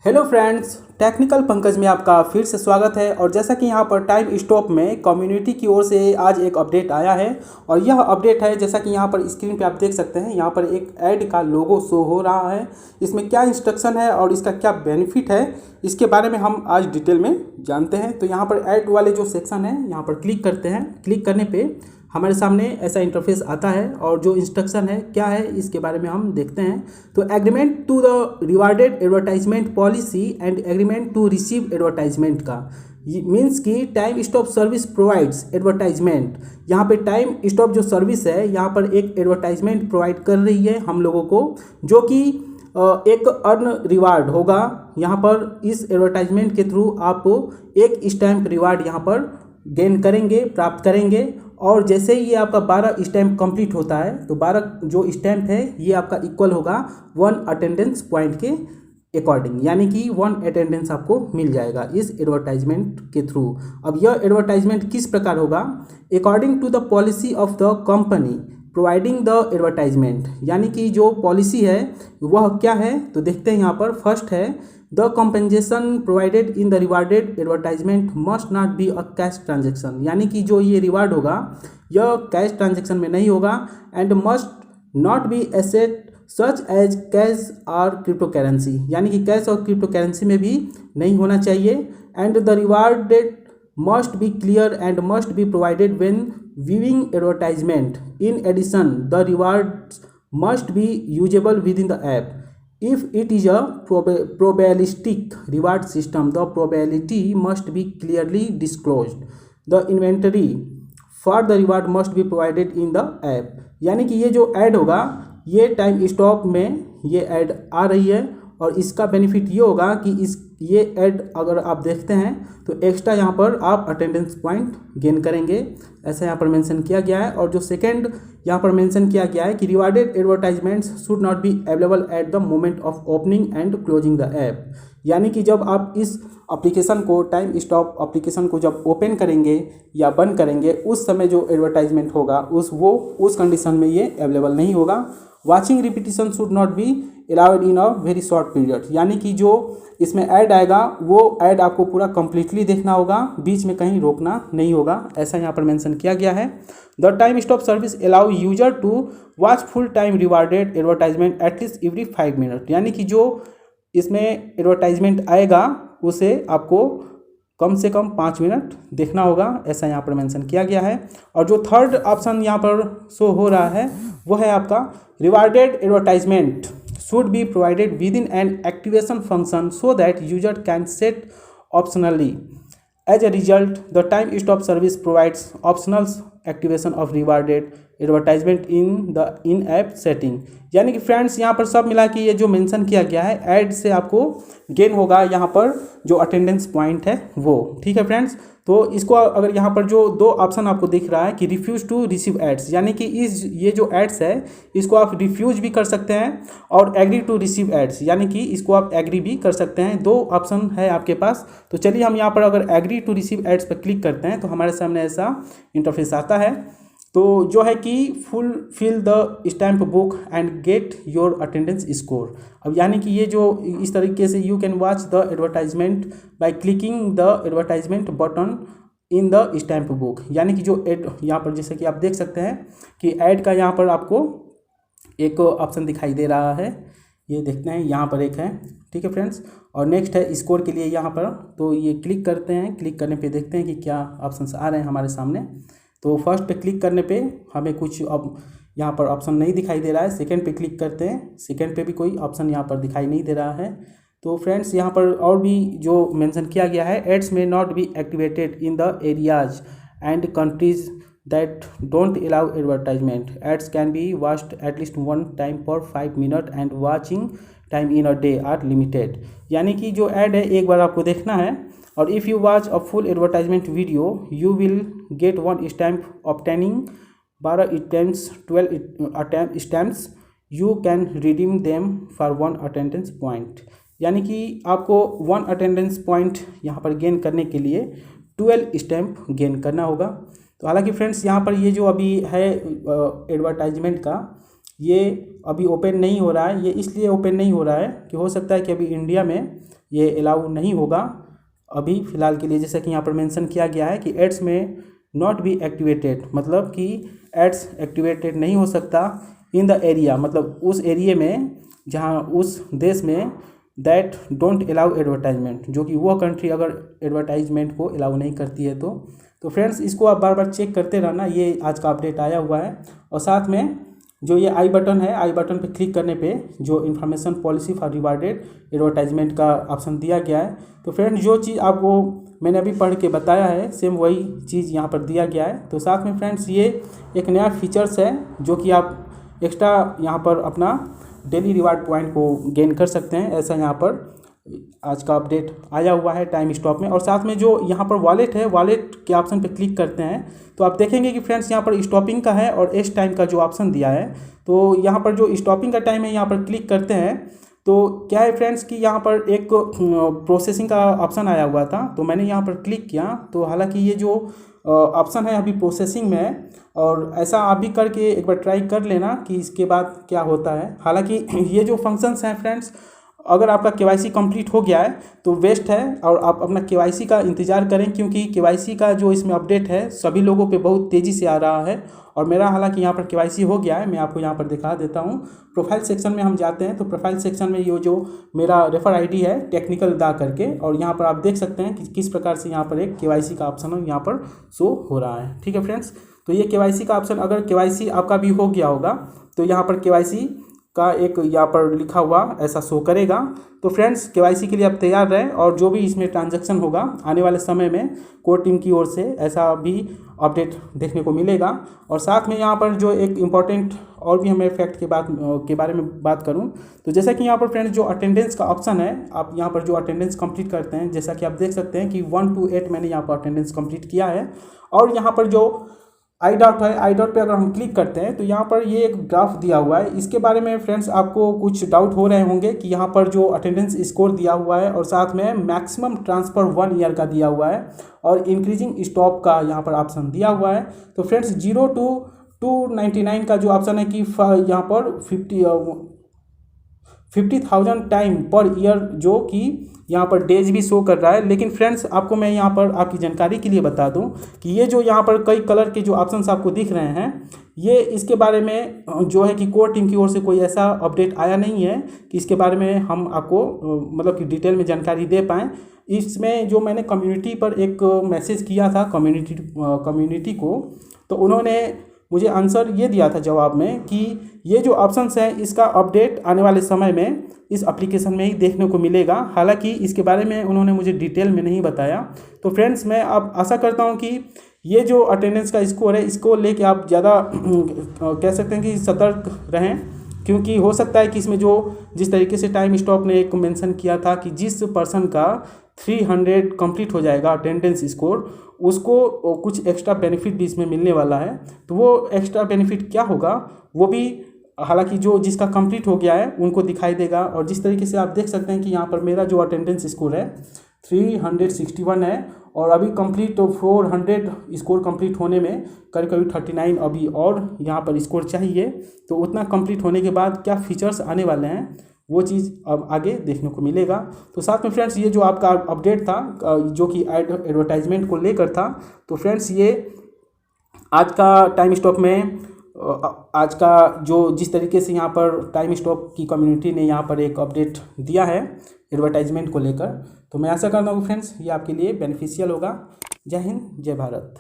Hello friends, technical Pankaj में आपका फिर से स्वागत है। और जैसा कि यहाँ पर टाइम स्टॉप में कम्युनिटी की ओर से आज एक अपडेट आया है और यह अपडेट है जैसा कि यहाँ पर स्क्रीन पे आप देख सकते हैं। यहाँ पर एक ऐड का लोगो शो हो रहा है। इसमें क्या इंस्ट्रक्शन है और इसका क्या बेनिफिट है, इसके बारे में हम आज डिटेल में जानते हैं। तो यहाँ पर ऐड वाले जो सेक्शन है यहाँ पर क्लिक करते हैं। क्लिक करने पर हमारे सामने ऐसा इंटरफेस आता है और जो इंस्ट्रक्शन है क्या है इसके बारे में हम देखते हैं। तो agreement to the rewarded advertisement policy and agreement to receive advertisement का मीन्स कि time stop service provides advertisement. यहाँ पे टाइम स्टॉप जो सर्विस है यहाँ पर एक एडवर्टाइजमेंट प्रोवाइड कर रही है हम लोगों को, जो कि एक अर्न रिवार्ड होगा। यहाँ पर इस एडवर्टाइजमेंट के थ्रू आप एक स्टैम्प रिवार्ड यहाँ पर गेन करेंगे, प्राप्त करेंगे। और जैसे ही ये आपका 12 स्टैम्प कंप्लीट होता है तो 12 जो स्टैम्प है ये आपका इक्वल होगा 1 अटेंडेंस पॉइंट के अकॉर्डिंग, यानी कि 1 अटेंडेंस आपको मिल जाएगा इस एडवर्टाइजमेंट के थ्रू। अब यह एडवर्टाइजमेंट किस प्रकार होगा? According to the policy of the company providing the advertisement, यानी कि जो पॉलिसी है वह क्या है तो देखते हैं। यहाँ पर फर्स्ट है the compensation provided in the rewarded advertisement must not be a cash transaction, यानी कि जो ये रिवार्ड होगा यह कैश ट्रांजेक्शन में नहीं होगा। And must not be asset such as cash और क्रिप्टो करेंसी, यानी कि कैश और क्रिप्टो करेंसी में भी नहीं होना चाहिए। And the rewarded must be clear and must be provided when viewing advertisement. In addition, the rewards must be usable within the app. If it is a probabilistic reward system, the probability must be clearly disclosed. The inventory for the reward must be provided in the app. यानी कि ये जो add होगा ये time stop में ये add आ रही है और इसका बेनिफिट ये होगा कि ये ऐड अगर आप देखते हैं तो एक्स्ट्रा यहाँ पर आप अटेंडेंस पॉइंट गेन करेंगे, ऐसा यहाँ पर मेंशन किया गया है। और जो सेकंड यहाँ पर मेंशन किया गया है कि rewarded advertisements should not be available at the moment of opening and closing the app, यानी कि जब आप इस एप्लीकेशन को टाइम स्टॉप एप्लीकेशन को जब ओपन करेंगे या बंद करेंगे उस समय जो एडवर्टाइजमेंट होगा उस कंडीशन में ये अवेलेबल नहीं होगा। Watching repetition should not be allowed in a very short period, यानी कि जो इसमें ऐड आएगा वो ऐड आपको पूरा कंप्लीटली देखना होगा, बीच में कहीं रोकना नहीं होगा, ऐसा यहाँ पर मेंशन किया गया है। The time stop service allow user to watch full time rewarded advertisement at least every 5 minute, यानी कि जो इसमें एडवर्टाइजमेंट आएगा उसे आपको कम से कम 5 मिनट देखना होगा, ऐसा यहाँ पर मेंशन किया गया है। और जो थर्ड ऑप्शन यहाँ पर शो हो रहा है वो है आपका rewarded advertisement should be provided within an activation function so that user can set optionally. As a result, the time stop service provides optional activation of rewarded advertisement in the in app setting, यानी कि friends यहाँ पर सब मिला के ये जो mention किया गया है ऐड से आपको गेन होगा यहाँ पर जो अटेंडेंस पॉइंट है वो, ठीक है फ्रेंड्स। तो इसको अगर यहाँ पर जो 2 ऑप्शन आपको दिख रहा है कि रिफ्यूज़ टू रिसीव एड्स, यानी कि ये जो एड्स है इसको आप रिफ्यूज़ भी कर सकते हैं और एग्री टू रिसीव एड्स, यानी कि इसको आप एग्री भी कर सकते हैं। 2 ऑप्शन है आपके पास। तो चलिए हम यहाँ पर अगर एग्री टू रिसीव एड्स पर क्लिक करते हैं तो हमारे सामने ऐसा इंटरफेस आता है। तो जो है कि fulfil the stamp book and get your attendance score. अब यानी कि ये जो इस तरीके से you can watch the advertisement by clicking the advertisement button in the stamp book, यानी कि जो एड यहाँ पर जैसे कि आप देख सकते हैं कि ऐड का यहाँ पर आपको एक ऑप्शन दिखाई दे रहा है, ये देखते हैं यहाँ पर एक है, ठीक है फ्रेंड्स। और नेक्स्ट है स्कोर के लिए यहाँ पर, तो ये क्लिक करते हैं। क्लिक करने पे देखते हैं कि क्या ऑप्शंस आ रहे हैं हमारे सामने। तो फर्स्ट पे क्लिक करने पे हमें कुछ अब यहाँ पर ऑप्शन नहीं दिखाई दे रहा है। सेकंड पे क्लिक करते हैं, सेकंड पे भी कोई ऑप्शन यहाँ पर दिखाई नहीं दे रहा है। तो फ्रेंड्स यहाँ पर और भी जो मेंशन किया गया है, ads may not be activated in the areas and countries that don't allow advertisement. Ads can be watched at least 1 time per 5 minute and watching time in a day are limited, यानी कि जो add है एक बार आपको देखना है। और if you watch a full advertisement video you will get 1 stamp obtaining 12 stamps 12 stamps you can redeem them for 1 attendance point, यानी कि आपको 1 अटेंडेंस पॉइंट यहाँ पर गेन करने के लिए 12 स्टैम्प गेन करना होगा। तो हालांकि फ्रेंड्स यहाँ पर ये जो अभी है एडवर्टाइजमेंट का ये अभी ओपन नहीं हो रहा है। ये इसलिए ओपन नहीं हो रहा है कि हो सकता है कि अभी इंडिया में ये अलाउ नहीं होगा अभी फ़िलहाल के लिए। जैसा कि यहाँ पर मेंशन किया गया है कि ads may not be activated, मतलब कि एड्स एक्टिवेटेड नहीं हो सकता इन द एरिया, मतलब उस एरिया में जहाँ उस देश में दैट डोंट अलाउ एडवर्टाइजमेंट, जो कि वह कंट्री अगर एडवर्टाइजमेंट को अलाउ नहीं करती है तो फ्रेंड्स इसको आप बार बार चेक करते रहना। ये आज का अपडेट आया हुआ है। और साथ में जो ये आई बटन है, आई बटन पे क्लिक करने पे जो information policy for rewarded advertisement का ऑप्शन दिया गया है। तो फ्रेंड्स जो चीज़ आपको मैंने अभी पढ़ के बताया है सेम वही चीज़ यहाँ पर दिया गया है। तो साथ में फ्रेंड्स ये एक नया फीचर्स है जो कि आप एक्स्ट्रा यहाँ पर अपना डेली रिवार्ड पॉइंट को गेन कर सकते हैं, ऐसा यहाँ पर आज का अपडेट आया हुआ है टाइम स्टॉप में। और साथ में जो यहाँ पर वॉलेट है, वॉलेट के ऑप्शन पे क्लिक करते हैं तो आप देखेंगे कि फ्रेंड्स यहाँ पर स्टॉपिंग का है और एस टाइम का जो ऑप्शन दिया है। तो यहाँ पर जो स्टॉपिंग का टाइम है यहाँ पर क्लिक करते हैं तो क्या है फ्रेंड्स कि यहाँ पर एक प्रोसेसिंग का ऑप्शन आया हुआ था, तो मैंने यहाँ पर क्लिक किया। तो हालांकि ये जो ऑप्शन है अभी प्रोसेसिंग में है, और ऐसा आप भी करके एक बार ट्राई कर लेना कि इसके बाद क्या होता है। हालांकि ये जो फंक्शंस हैं फ्रेंड्स, अगर आपका केवाईसी कंप्लीट हो गया है तो बेस्ट है और आप अपना केवाईसी का इंतज़ार करें, क्योंकि केवाईसी का जो इसमें अपडेट है सभी लोगों पे बहुत तेज़ी से आ रहा है। और मेरा हालांकि यहाँ पर केवाईसी हो गया है, मैं आपको यहाँ पर दिखा देता हूँ। प्रोफाइल सेक्शन में हम जाते हैं तो प्रोफाइल सेक्शन में ये जो मेरा रेफर आईडी है टेक्निकल दा करके, और यहाँ पर आप देख सकते हैं कि किस प्रकार से यहाँ पर एक केवाईसी का ऑप्शन यहाँ पर शो हो रहा है। ठीक है फ्रेंड्स, तो ये केवाईसी का ऑप्शन अगर केवाईसी आपका भी हो गया होगा तो यहाँ पर केवाईसी का एक यहाँ पर लिखा हुआ ऐसा शो करेगा। तो फ्रेंड्स केवाईसी के लिए आप तैयार रहें, और जो भी इसमें ट्रांजैक्शन होगा आने वाले समय में कोर टीम की ओर से ऐसा भी अपडेट देखने को मिलेगा। और साथ में यहाँ पर जो एक इम्पॉर्टेंट और भी हमें फैक्ट के बारे में बात करूँ तो जैसा कि यहाँ पर फ्रेंड्स जो अटेंडेंस का ऑप्शन है, आप यहाँ पर जो अटेंडेंस कंप्लीट करते हैं, जैसा कि आप देख सकते हैं कि 1 to 8 मैंने यहाँ पर अटेंडेंस कंप्लीट किया है। और यहाँ पर जो आई डॉट है, आई डॉट पे अगर हम क्लिक करते हैं तो यहाँ पर ये एक ग्राफ दिया हुआ है। इसके बारे में फ्रेंड्स आपको कुछ डाउट हो रहे होंगे कि यहाँ पर जो अटेंडेंस स्कोर दिया हुआ है और साथ में मैक्सिमम ट्रांसफ़र 1 ईयर का दिया हुआ है और इंक्रीजिंग स्टॉप का यहाँ पर ऑप्शन दिया हुआ है। तो फ्रेंड्स 0 to 299 का जो ऑप्शन है कि यहाँ पर 50,000 टाइम पर ईयर, जो कि यहाँ पर डेज भी शो कर रहा है। लेकिन फ्रेंड्स आपको मैं यहाँ पर आपकी जानकारी के लिए बता दूँ कि ये जो यहाँ पर कई कलर के जो ऑप्शंस आपको दिख रहे हैं, ये इसके बारे में जो है कि कोर टीम की ओर से कोई ऐसा अपडेट आया नहीं है कि इसके बारे में हम आपको मतलब कि डिटेल में जानकारी दे पाएँ। इसमें जो मैंने कम्युनिटी पर एक मैसेज किया था कम्युनिटी को, तो उन्होंने मुझे आंसर ये दिया था जवाब में कि ये जो ऑप्शंस हैं इसका अपडेट आने वाले समय में इस एप्लीकेशन में ही देखने को मिलेगा। हालांकि इसके बारे में उन्होंने मुझे डिटेल में नहीं बताया। तो फ्रेंड्स मैं अब आशा करता हूँ कि ये जो अटेंडेंस का स्कोर है इसको लेके आप ज़्यादा कह सकते हैं कि सतर्क रहें, क्योंकि हो सकता है कि इसमें जो जिस तरीके से टाइम स्टॉप ने एक मेंशन किया था कि जिस पर्सन का 300 कंप्लीट हो जाएगा अटेंडेंस स्कोर, उसको कुछ एक्स्ट्रा बेनिफिट भी इसमें मिलने वाला है। तो वो एक्स्ट्रा बेनिफिट क्या होगा वो भी हालांकि जो जिसका कंप्लीट हो गया है उनको दिखाई देगा। और जिस तरीके से आप देख सकते हैं कि यहाँ पर मेरा जो अटेंडेंस स्कोर है 361 है, और अभी कंप्लीट 400 स्कोर कंप्लीट होने में करीब 39 अभी और यहाँ पर स्कोर चाहिए। तो उतना कंप्लीट होने के बाद क्या फीचर्स आने वाले हैं वो चीज़ अब आगे देखने को मिलेगा। तो साथ में फ्रेंड्स ये जो आपका अपडेट था जो कि एडवर्टाइजमेंट को लेकर था, तो फ्रेंड्स ये आज का टाइम स्टॉप में आज का जो जिस तरीके से यहाँ पर टाइम स्टॉप की कम्युनिटी ने यहाँ पर एक अपडेट दिया है एडवर्टाइजमेंट को लेकर, तो मैं आशा करता हूँ फ्रेंड्स ये आपके लिए बेनिफिशियल होगा। जय हिंद, जय भारत।